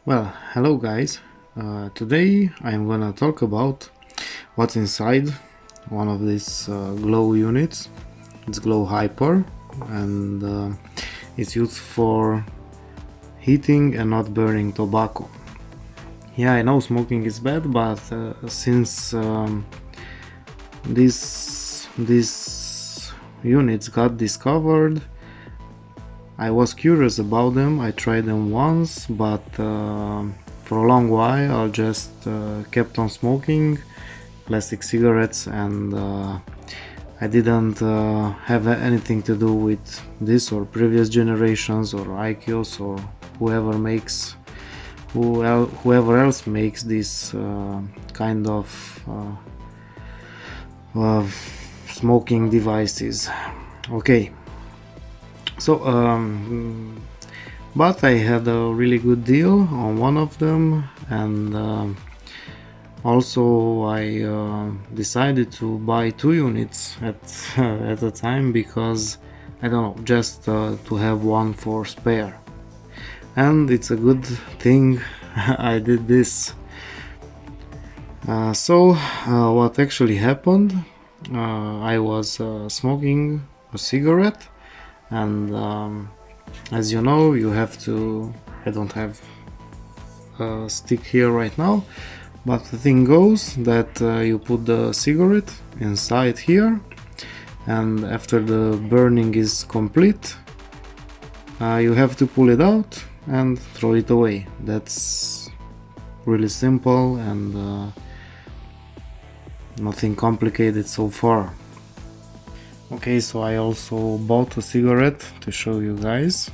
Well, hello guys. Today I'm gonna talk about what's inside one of these Glo units. It's Glo Hyper, and it's used for heating and not burning tobacco. Yeah, I know smoking is bad, but since these units got discovered, I was curious about them. I tried them once, but for a long while I just kept on smoking plastic cigarettes, and I didn't have anything to do with this or previous generations or IQOS or whoever else makes this kind of smoking devices. Okay. So, but I had a really good deal on one of them, and also I decided to buy 2 units at a time because I don't know, just to have one for spare. And it's a good thing I did this. What actually happened? I was smoking a cigarette. And as you know, you have to, I don't have a stick here right now, but the thing goes that you put the cigarette inside here, and after the burning is complete, you have to pull it out and throw it away. That's really simple and nothing complicated so far. Okay, so I also bought a cigarette to show you guys.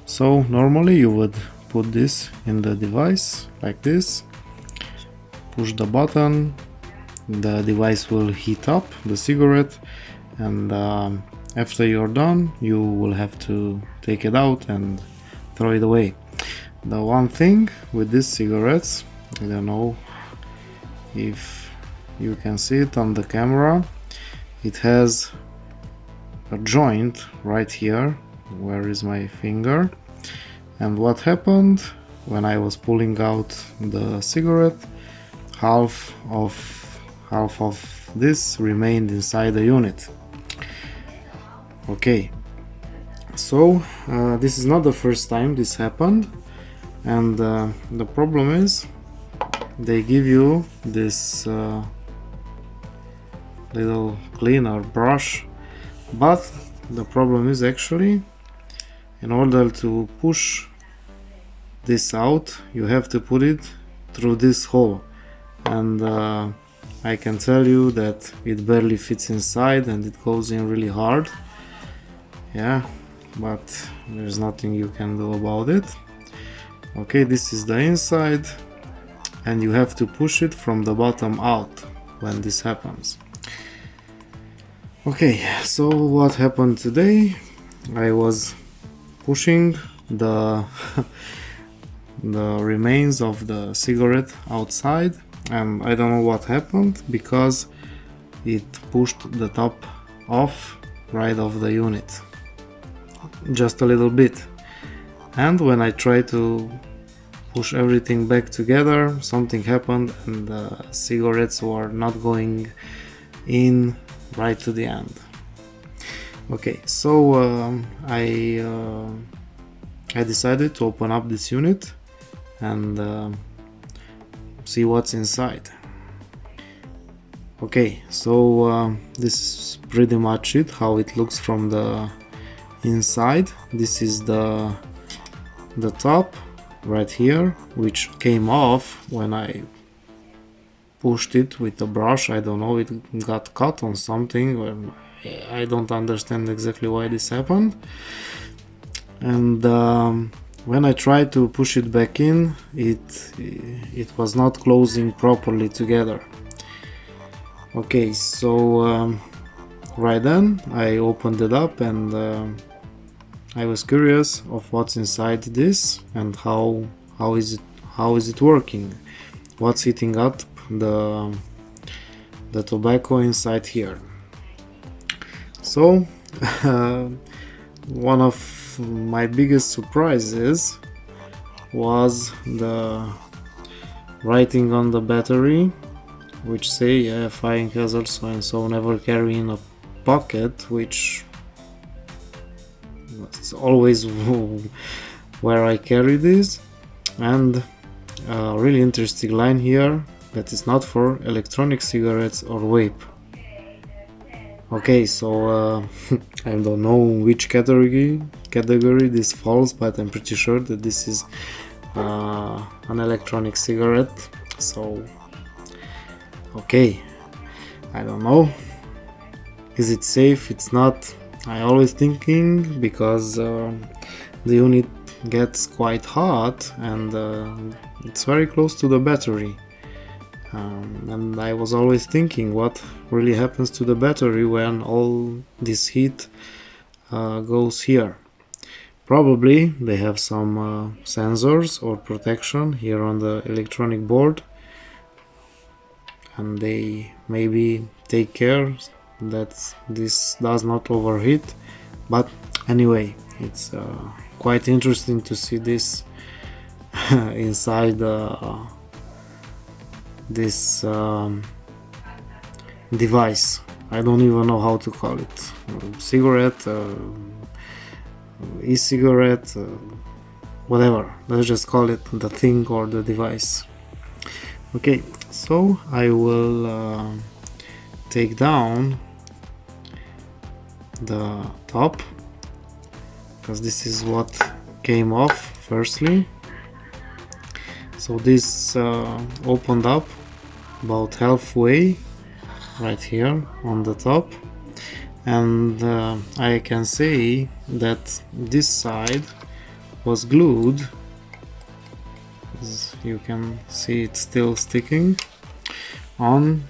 So normally you would put this in the device like this, push the button, the device will heat up the cigarette, and after you're done you will have to take it out and throw it away. The one thing with these cigarettes, I don't know if you can see it on the camera, it has a joint right here. Where is my finger? And what happened when I was pulling out the cigarette, half of this remained inside the unit. Okay, so this is not the first time this happened, and the problem is they give you this little cleaner brush. But the problem is actually, in order to push this out, you have to put it through this hole, and I can tell you that it barely fits inside and it goes in really hard. Yeah, but there's nothing you can do about it. Okay, this is the inside, and you have to push it from the bottom out when this happens. Okay, so what happened today? I was pushing the the remains of the cigarette outside, and I don't know what happened because it pushed the top off right of the unit, just a little bit. And when I tried to push everything back together, something happened and the cigarettes were not going in right to the end. Okay, so I decided to open up this unit and see what's inside. Okay, so this is pretty much it, how it looks from the inside. This is the top right here, which came off when I pushed it with the brush. I don't know, it got cut on something. I don't understand exactly why this happened. And when I tried to push it back in, it was not closing properly together. Okay, so right then I opened it up, and I was curious of what's inside this and how is it working, what's heating up the tobacco inside here. So one of my biggest surprises was the writing on the battery, which say, yeah, firing hazard so and so, never carry in a pocket, which is always where I carry this. And a really interesting line here, that is not for electronic cigarettes or vape. Okay, so I don't know which category this falls, but I'm pretty sure that this is an electronic cigarette. So okay, I don't know, is it safe? It's not. I always thinking, because the unit gets quite hot and it's very close to the battery, and I was always thinking what really happens to the battery when all this heat goes here. Probably they have some sensors or protection here on the electronic board, and they maybe take care that this does not overheat. But anyway, it's quite interesting to see this inside this device. I don't even know how to call it, cigarette, e-cigarette, whatever, let's just call it the thing or the device. Okay, so I will take down the top, because this is what came off firstly. So this opened up about halfway right here on the top, and I can say that this side was glued. As you can see, it's still sticking on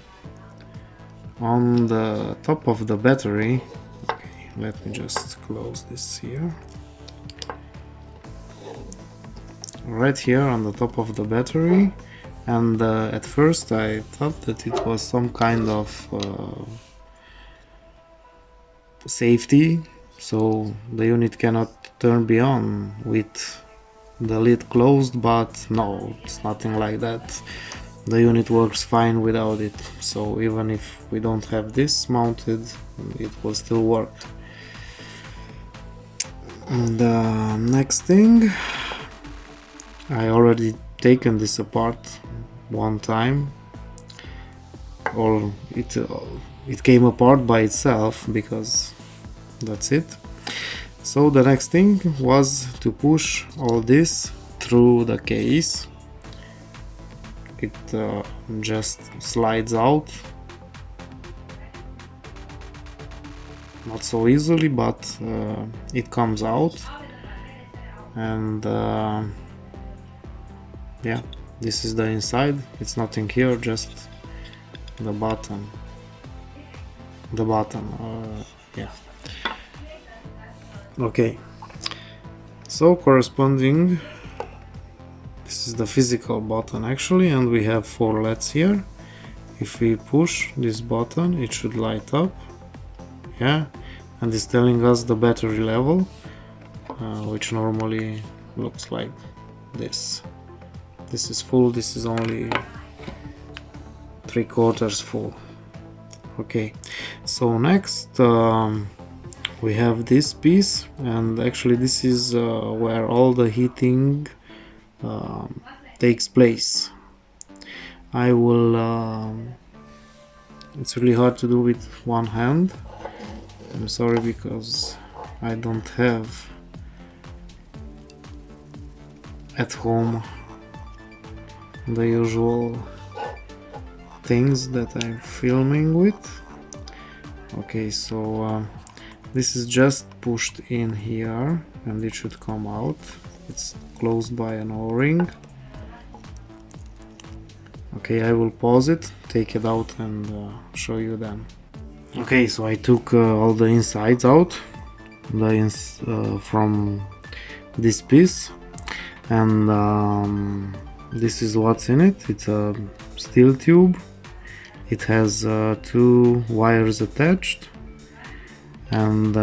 the top of the battery. Okay, let me just close this here. Right here on the top of the battery, and at first I thought that it was some kind of safety, so the unit cannot turn beyond with the lid closed, but no, it's nothing like that. The unit works fine without it, so even if we don't have this mounted, it will still work. The next thing, I already taken this apart one time, or it came apart by itself, because that's it. So the next thing was to push all this through the case. It just slides out, not so easily, but it comes out, and yeah, this is the inside. It's nothing here, just the bottom. Yeah. Okay, so corresponding, this is the physical button actually, and we have 4 LEDs here. If we push this button, it should light up, yeah, and it's telling us the battery level, which normally looks like this. This is full, this is only 3/4 full. Okay, so next we have this piece, and actually this is where all the heating takes place. I will it's really hard to do with one hand, I'm sorry, because I don't have at home the usual things that I'm filming with. Okay, so this is just pushed in here and it should come out. It's closed by an O-ring. Okay, I will pause it, take it out, and show you then. Okay, so I took all the insides out from this piece, and this is what's in it. It's a steel tube. It has 2 wires attached, and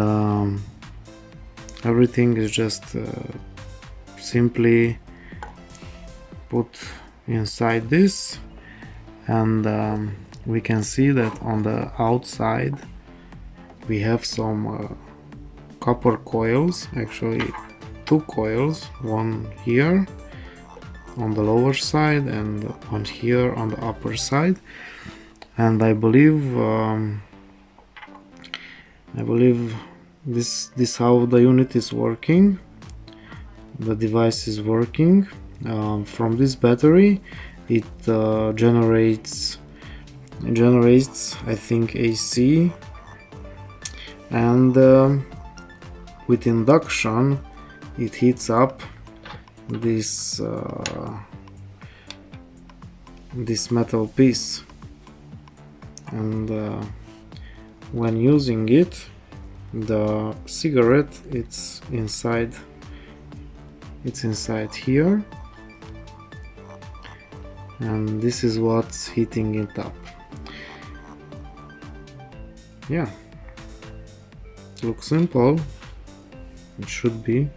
everything is just simply put inside this, and we can see that on the outside we have some copper coils, actually 2 coils, one here on the lower side and one here on the upper side. And I believe this how the unit is working, the device is working. From this battery it generates I think AC, and with induction it heats up this metal piece, and when using it, the cigarette it's inside here, and this is what's heating it up. Yeah, looks simple, it should be.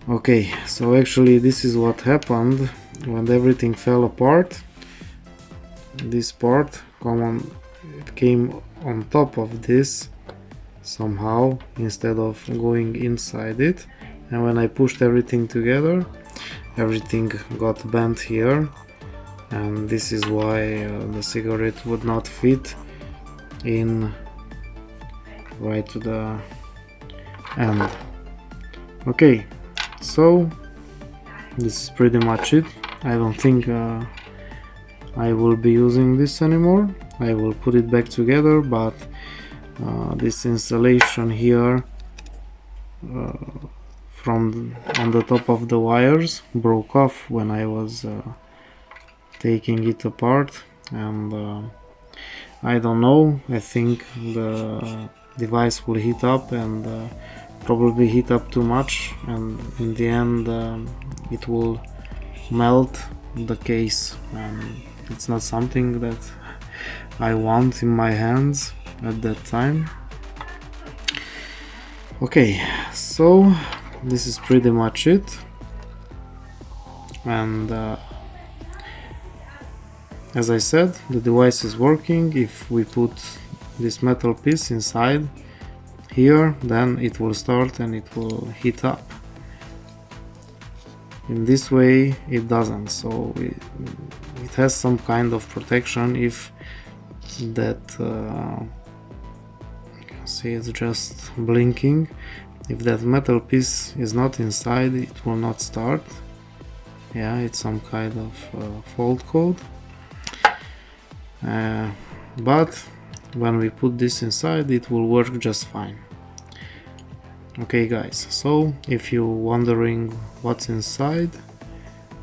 Okay, so actually this is what happened when everything fell apart. This part it came on top of this somehow instead of going inside it, and when I pushed everything together, everything got bent here, and this is why the cigarette would not fit in right to the end. Okay, so this is pretty much it. I don't think I will be using this anymore. I will put it back together, but this installation here from on the top of the wires broke off when I was taking it apart, and I don't know, I think the device will heat up and probably heat up too much, and in the end it will melt the case, and it's not something that I want in my hands at that time. Okay, so this is pretty much it, and as I said, the device is working. If we put this metal piece inside here, then it will start and it will heat up. In this way it doesn't, so it has some kind of protection. If that you can see it's just blinking, if that metal piece is not inside, it will not start. Yeah, it's some kind of fault code, but when we put this inside, it will work just fine. Okay guys, so if you're wondering what's inside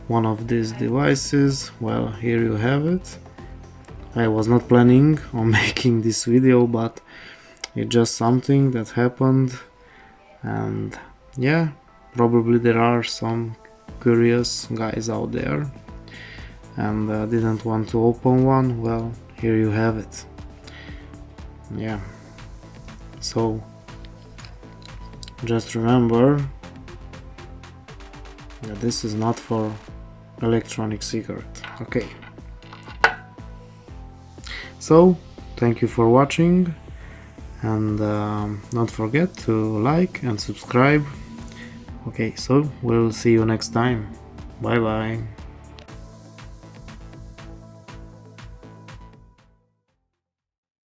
one of these devices, well, here you have it. I was not planning on making this video, but it's just something that happened, and yeah, probably there are some curious guys out there and didn't want to open one. Well, here you have it. Yeah, so just remember that this is not for electronic cigarette. Okay, so thank you for watching, and don't forget to like and subscribe. Okay, so we'll see you next time. Bye bye.